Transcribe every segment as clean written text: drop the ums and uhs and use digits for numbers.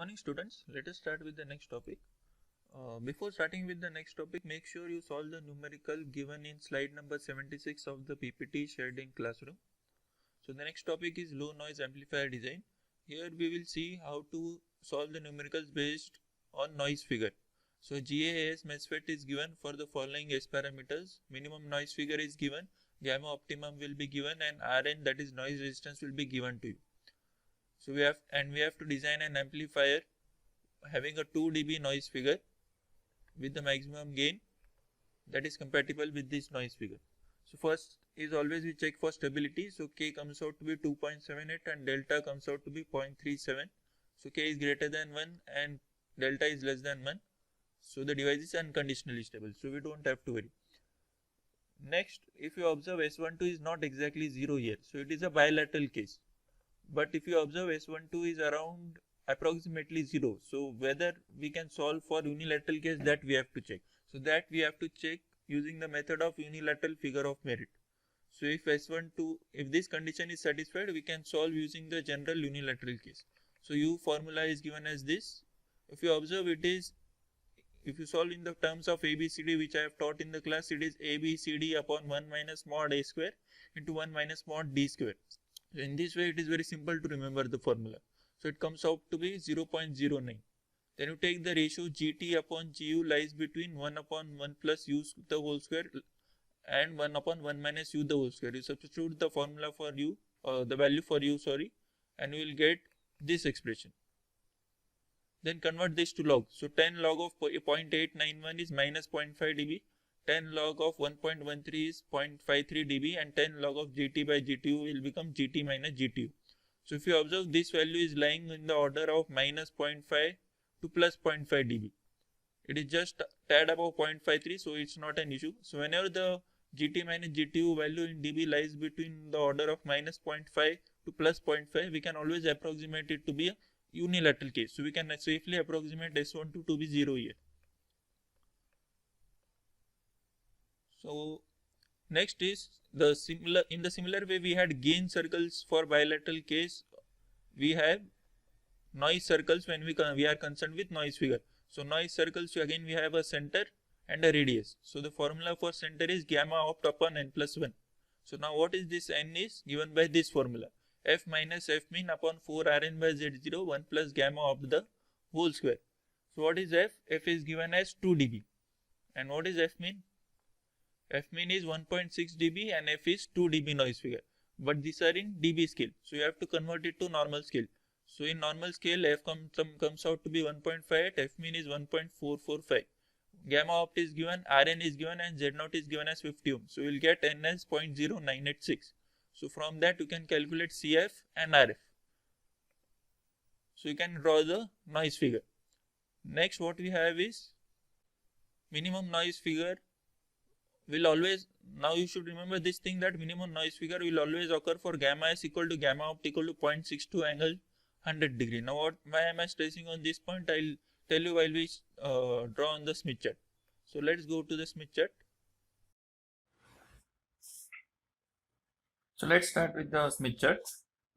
morning students, let us start with the next topic. Before starting with the next topic, make sure you solve the numerical given in slide number 76 of the PPT shared in classroom. So the next topic is low noise amplifier design. Here we will see how to solve the numericals based on noise figure. So GaAs MOSFET is given for the following S parameters. Minimum noise figure is given, gamma optimum will be given, and Rn, that is noise resistance, will be given to you. So we have to design an amplifier having a 2 dB noise figure with the maximum gain that is compatible with this noise figure. So first is always we check for stability. So K comes out to be 2.78 and delta comes out to be 0.37. So K is greater than 1 and delta is less than 1. So the device is unconditionally stable. So we don't have to worry. Next, if you observe S12 is not exactly 0 here. So it is a bilateral case. But if you observe S12 is around approximately 0. So whether we can solve for unilateral case, that we have to check. So that we have to check using the method of unilateral figure of merit. So if S12, if this condition is satisfied, we can solve using the general unilateral case. So U formula is given as this. If you observe, it is, if you solve in the terms of ABCD which I have taught in the class, it is ABCD upon 1 minus mod A square into 1 minus mod D square. So in this way, it is very simple to remember the formula. So it comes out to be 0.09. Then you take the ratio GT upon GU lies between 1 upon 1 plus U the whole square and 1 upon 1 minus U the whole square. You substitute the formula for U, the value for U, and you will get this expression. Then convert this to log. So 10 log of 0.891 is minus 0.5 dB. 10 log of 1.13 is 0.53 dB, and 10 log of GT by GTU will become GT minus GTU. So if you observe, this value is lying in the order of minus 0.5 to plus 0.5 dB. It is just tad above 0.53, so it's not an issue. So whenever the GT minus GTU value in dB lies between the order of minus 0.5 to plus 0.5, we can always approximate it to be a unilateral case. So we can safely approximate S12 to be 0 here. So next is the similar way we had gain circles for bilateral case, we have noise circles when we are concerned with noise figure. So noise circles, again we have a center and a radius. So the formula for center is gamma opt upon n plus 1. So now what is this? N is given by this formula, F minus F mean upon 4 Rn by Z0 1 plus gamma opt the whole square. So what is F? F is given as 2 dB. And what is F mean? F mean is 1.6 dB and F is 2 dB noise figure. But these are in dB scale. So you have to convert it to normal scale. So in normal scale, F comes out to be 1.58, F mean is 1.445. Gamma opt is given, Rn is given, and Z0 is given as 50 ohm. So you will get N as 0.0986. So from that you can calculate CF and RF. So you can draw the noise figure. Next what we have is minimum noise figure will always, now you should remember this thing, that minimum noise figure will always occur for gamma s equal to gamma opt equal to 0.62 angle 100 degree. Now why am I stressing on this point? I'll tell you while we draw on the Smith chart. So let's go to the Smith chart. So let's start with the Smith chart.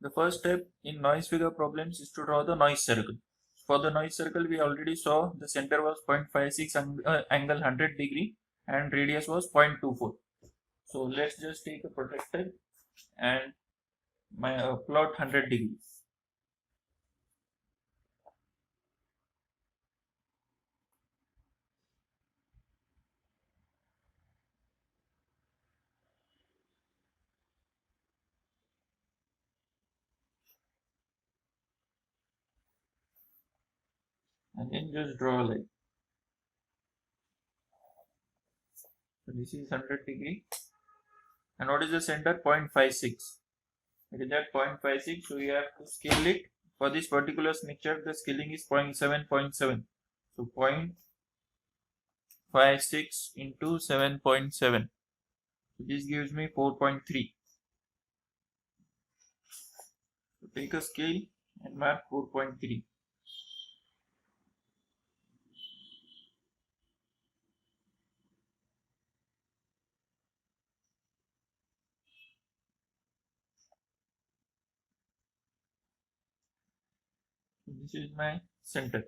The first step in noise figure problems is to draw the noise circle. For the noise circle, we already saw the center was 0.56 angle 100 degree and radius was 0.24. So let's just take a protractor and plot 100 degrees. And then just draw a line. So this is 100 degree. And what is the center? 0.56. It is at 0.56. So we have to scale it. For this particular Smith chart, the scaling is 0.7. So 0.56 into 7.7. So this gives me 4.3. So take a scale and mark 4.3. this is my center.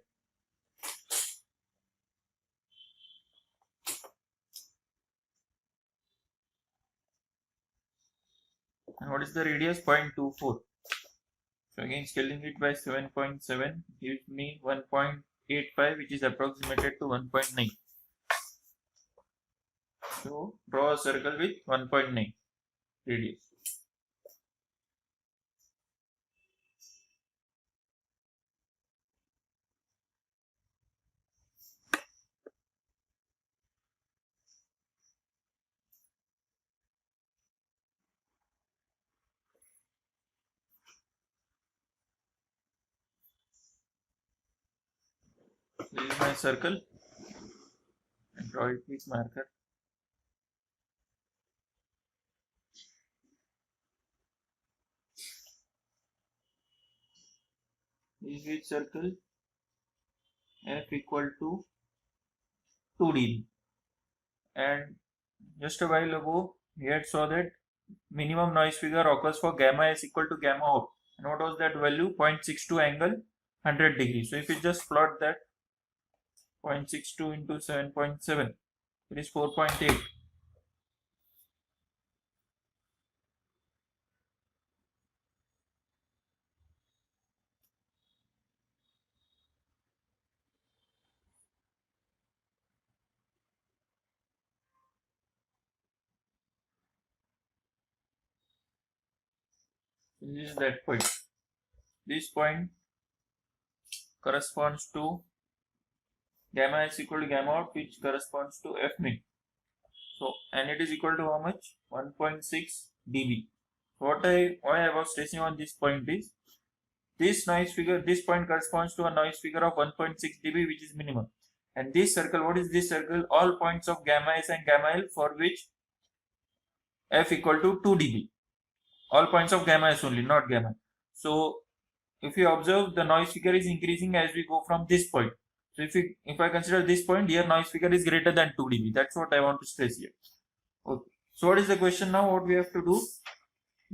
And what is the radius? 0.24. So again scaling it by 7.7 gives me 1.85, which is approximated to 1.9. So draw a circle with 1.9 radius. This is my circle. And draw it with marker. This is with circle. F equal to 2 dB. And just a while ago we had saw that minimum noise figure occurs for gamma s equal to gamma out. And what was that value? 0.62 angle 100 degrees. So if you just plot that 0.62 into 7.7, it is 4.8. This is that point. This point corresponds to gamma s equal to gamma out, which corresponds to f min. So, and it is equal to how much? 1.6 dB. Why I was stressing on this point is, this noise figure, this point corresponds to a noise figure of 1.6 dB, which is minimum. And this circle, what is this circle? All points of gamma s and gamma l for which f equal to 2 dB. All points of gamma s only, not gamma. So if you observe, the noise figure is increasing as we go from this point. So if I consider this point here, noise figure is greater than 2 dB. That's what I want to stress here. Okay. So what is the question now? What we have to do?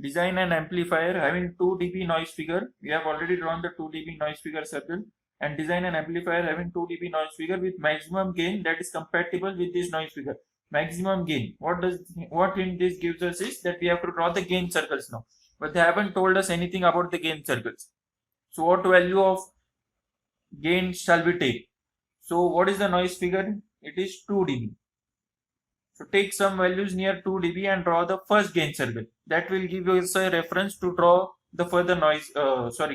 Design an amplifier having 2 dB noise figure. We have already drawn the 2 dB noise figure circle. And design an amplifier having 2 dB noise figure with maximum gain that is compatible with this noise figure. Maximum gain. What in this gives us is that we have to draw the gain circles now. But they haven't told us anything about the gain circles. So what value of gain shall we take? So what is the noise figure? It is 2 dB. So take some values near 2 dB and draw the first gain circle. That will give us a reference to draw the further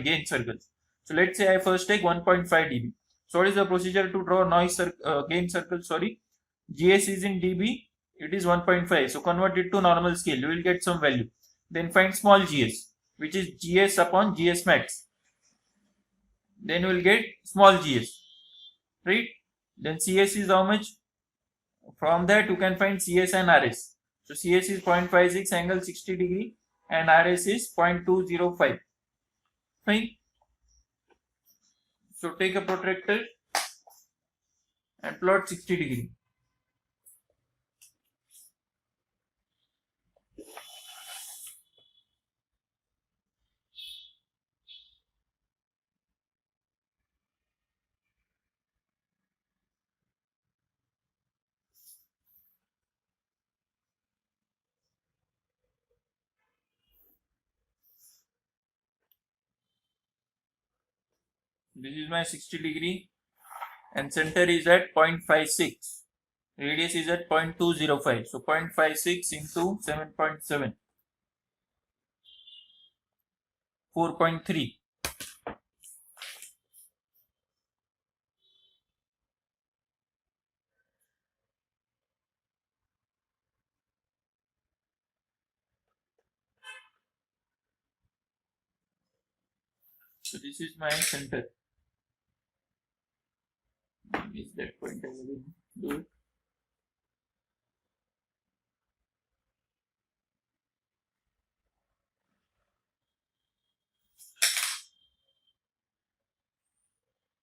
gain circles. So let's say I first take 1.5 dB. So what is the procedure to draw gain circle? GS is in dB, it is 1.5. So convert it to normal scale, you will get some value. Then find small gs, which is gs upon gs max. Then you will get small gs, right? Then cs is how much? From that you can find cs and rs. So cs is 0.56 angle 60 degree and rs is 0.205. Fine. So take a protractor and plot 60 degree. This is my 60 degree and center is at 0.56. Radius is at 0.205. So 0.56 into 7.7. 4.3. So this is my center. Is that point I will do it.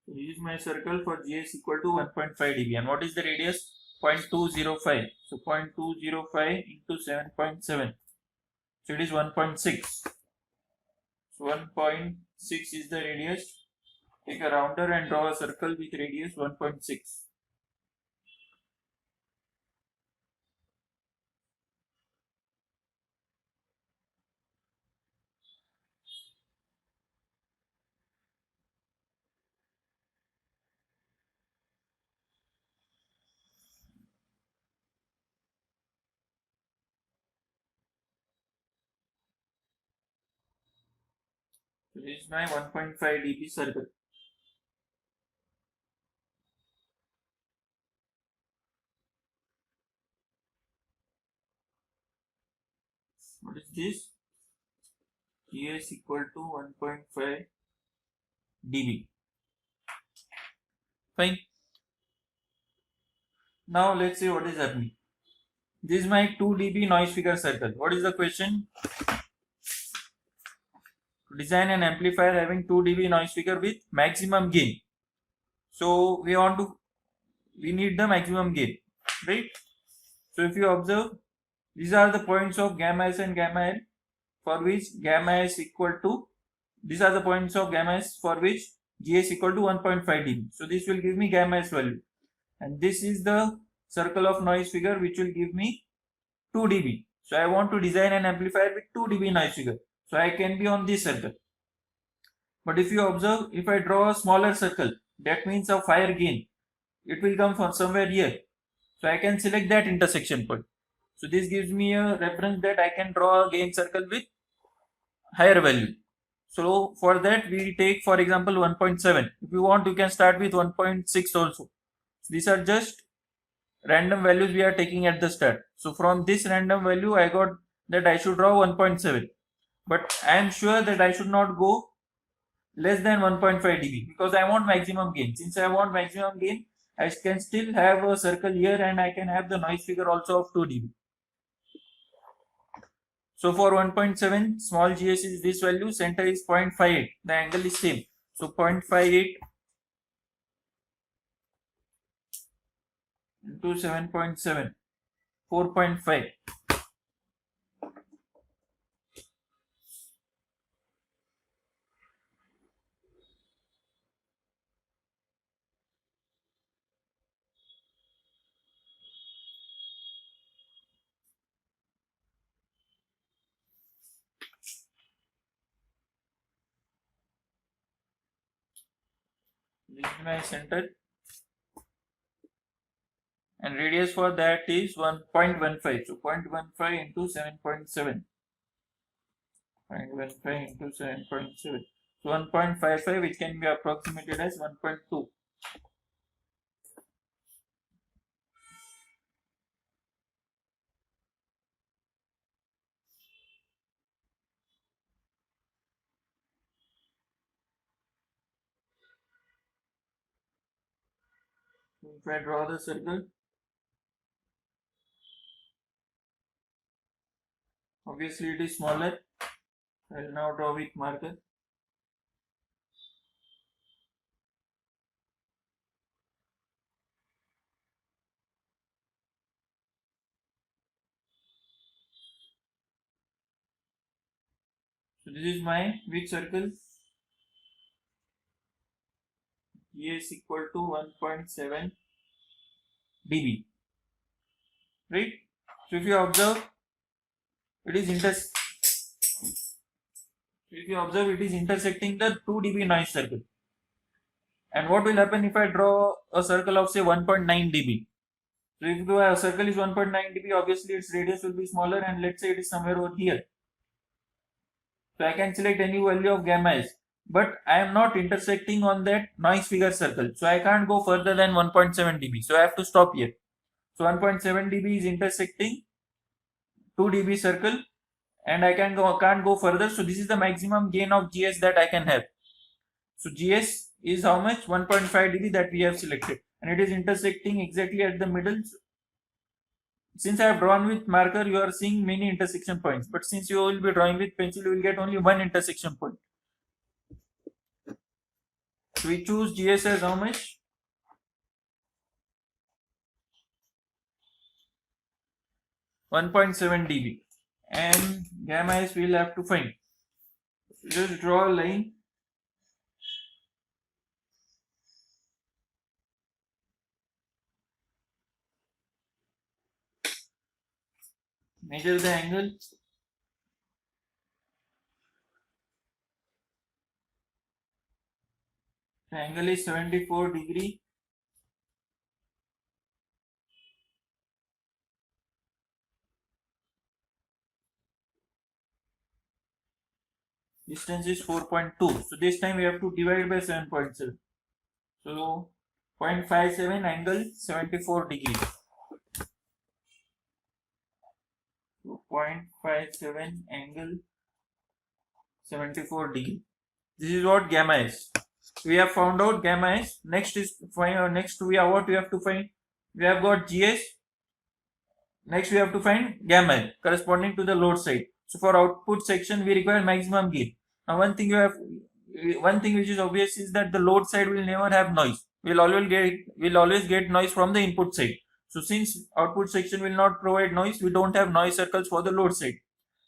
So this is my circle for GS equal to 1.5 dB. And what is the radius? 0.205. So 0.205 into 7.7. So it is 1.6. So 1.6 is the radius Take a rounder and draw a circle with radius 1.6. So this is my 1.5 dB circle. What is this? GS equal to 1.5 dB. Fine. Now let's see what is happening. This is my 2 dB noise figure circle. What is the question? Design an amplifier having 2 dB noise figure with maximum gain. So we need the maximum gain, right? So if you observe, these are the points of gamma S and gamma L for which gamma S equal to, these are the points of gamma S for which GS equal to 1.5 dB. So this will give me gamma S value, and this is the circle of noise figure which will give me 2 dB. So I want to design an amplifier with 2 dB noise figure. So I can be on this circle. But if you observe, if I draw a smaller circle, that means of higher gain, it will come from somewhere here. So I can select that intersection point. So this gives me a reference that I can draw a gain circle with higher value. So for that we take, for example, 1.7. If you want, you can start with 1.6 also. These are just random values we are taking at the start. So from this random value I got that I should draw 1.7, but I am sure that I should not go less than 1.5 dB because I want maximum gain. Since I want maximum gain, I can still have a circle here and I can have the noise figure also of 2 dB. So for 1.7, small gs is this value, center is 0.58, the angle is same. So 0.58 into 7.7, 4.5. This is my center, and radius for that is 1.15. So 0.15 into 7.7. 0.15 into 7.7. So 1.55, which can be approximated as 1.2. If I draw the circle, obviously it is smaller. I will now draw with marker. So this is my which circle? GS equal to 1.7 dB, right? So if you observe, it is intersecting the 2 dB noise circle. And what will happen if I draw a circle of say 1.9 dB? So if the circle is 1.9 dB, obviously its radius will be smaller, and let's say it is somewhere over here. So I can select any value of gamma S, but I am not intersecting on that noise figure circle. So I can't go further than 1.7 dB. So I have to stop here. So 1.7 dB is intersecting 2 dB circle, and I can't go further. So this is the maximum gain of GS that I can have. So GS is how much? 1.5 dB that we have selected, and it is intersecting exactly at the middle. Since I have drawn with marker, you are seeing many intersection points, but since you will be drawing with pencil, you will get only one intersection point. So we choose GS as how much? 1.7 dB, and gamma S we will have to find. Just draw a line Measure the angle. The angle is 74 degree. Distance is 4.2. So this time we have to divide by 7.7. So 0.57 angle 74 degree. So 0.57 angle 74 degree. This is what gamma is. We have found out gamma is. Next we have what we have to find. We have got GS. Next we have to find gamma L corresponding to the load side. So for output section we require maximum gain. Now one thing which is obvious is that the load side will never have noise. We'll always get noise from the input side. So since output section will not provide noise, we don't have noise circles for the load side.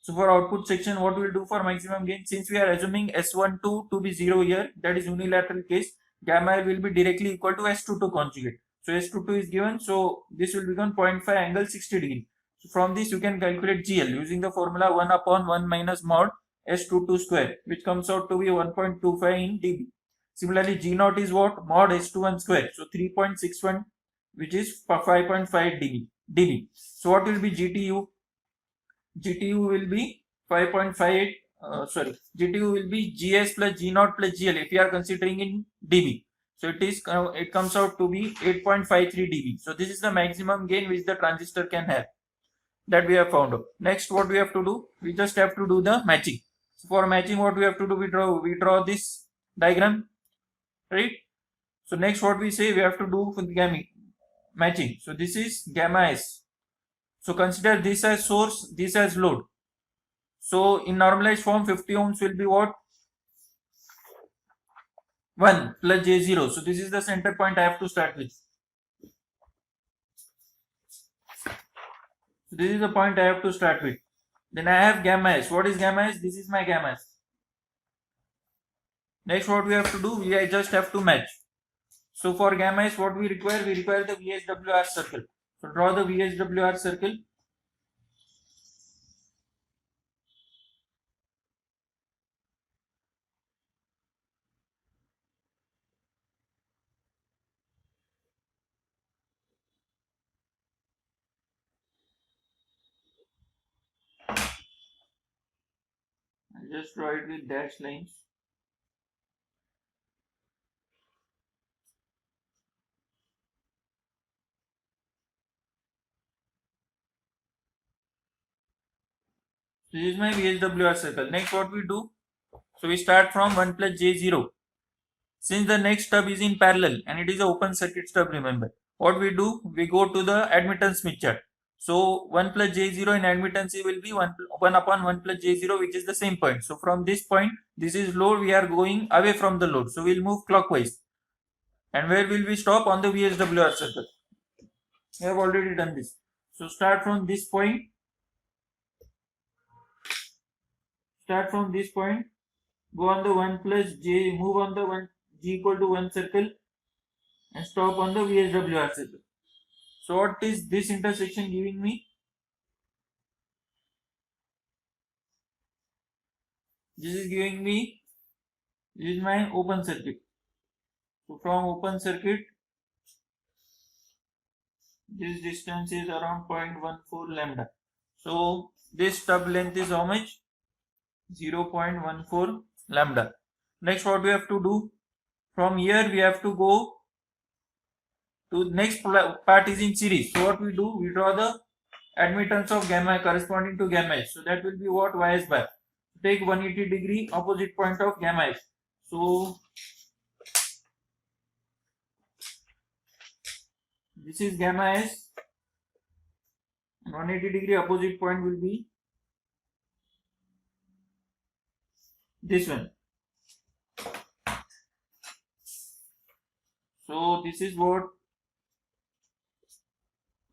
So for output section, what we'll do for maximum gain, since we are assuming S12 to be 0 here, that is unilateral case, gamma L will be directly equal to S22 conjugate. So S22 is given, so this will become 0.5 angle 60 degree. So from this you can calculate GL using the formula 1 upon 1 minus mod S22 square, which comes out to be 1.25 in dB. Similarly, G0 is what? Mod S21 square. So 3.61, which is 5.5 dB. So what will be GTU? GTU will be 5.58. GTU will be GS plus G0 plus GL if you are considering in dB. So it comes out to be 8.53 dB. So this is the maximum gain which the transistor can have. That we have found out. Next, what we have to do? We just have to do the matching. So for matching, what we have to do? We draw this diagram, right? So next, what we say we have to do for the gamma matching. So this is gamma S. So consider this as source, this as load. So in normalized form, 50 ohms will be what? 1 plus J0. So this is the center point I have to start with. So this is the point I have to start with. Then I have gamma S. What is gamma S? This is my gamma S. Next, what we have to do? We just have to match. So for gamma S, what we require? We require the VSWR circle. So draw the VSWR circle. I'll just draw it with dashed lines. This is my VSWR circle. Next, what we do? So we start from 1 plus J0. Since the next stub is in parallel and it is an open circuit stub, remember. What we do? We go to the admittance Smith chart. So 1 plus J0 in admittance will be 1 upon 1 plus J0, which is the same point. So from this point, this is load, we are going away from the load. So we'll move clockwise. And where will we stop? On the VSWR circle. We have already done this. So start from this point. Go on the 1 plus J, move on the 1 G equal to 1 circle and stop on the VSWR circle. So what is this intersection giving me? This is my open circuit. So from open circuit, this distance is around 0.14 lambda. So this stub length is how much? 0.14 lambda. Next, what we have to do? From here we have to go to next part is in series. So what we do? We draw the admittance of gamma corresponding to gamma S. So that will be what? YS bar. Take 180 degree opposite point of gamma S. So this is gamma S. 180 degree opposite point will be this one. So this is what?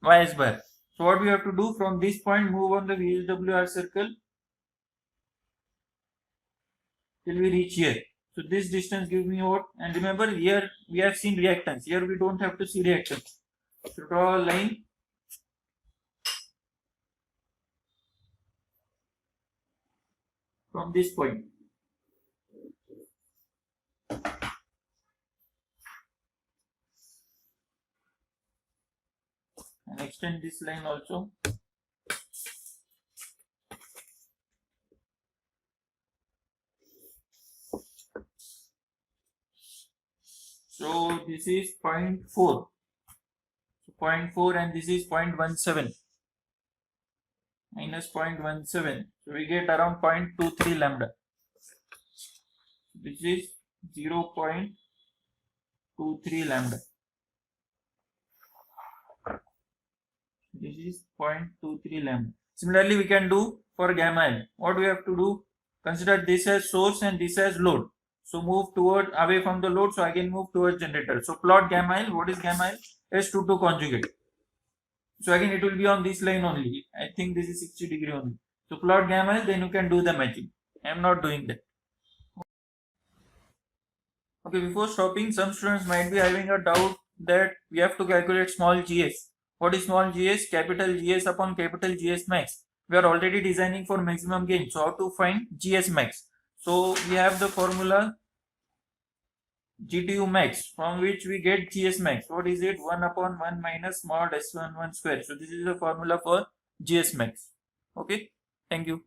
YS bar. So what we have to do? From this point, move on the VSWR circle till we reach here. So this distance gives me what? And remember, here we have seen reactance. Here we don't have to see reactance. So draw a line. from this point. And extend this line also. So this is 0.4. So 0.4 and this is 0.17 minus 0.17. So we get around 0.23 lambda. This is 0.23 lambda. This is 0.23 lambda. Similarly, we can do for gamma L. What we have to do? Consider this as source and this as load. So move toward away from the load. So I can move towards generator. So plot gamma L. What is gamma L? S22 conjugate. So again, it will be on this line only. I think this is 60 degree only. So plot gamma L, then you can do the matching. I am not doing that. Okay, before stopping, some students might be having a doubt that we have to calculate small gs. What is small gs? Capital Gs upon capital Gs max. We are already designing for maximum gain. So how to find Gs max? So we have the formula GTU max, from which we get Gs max. What is it? 1 upon 1 minus mod S11 square. So this is the formula for Gs max. Okay, thank you.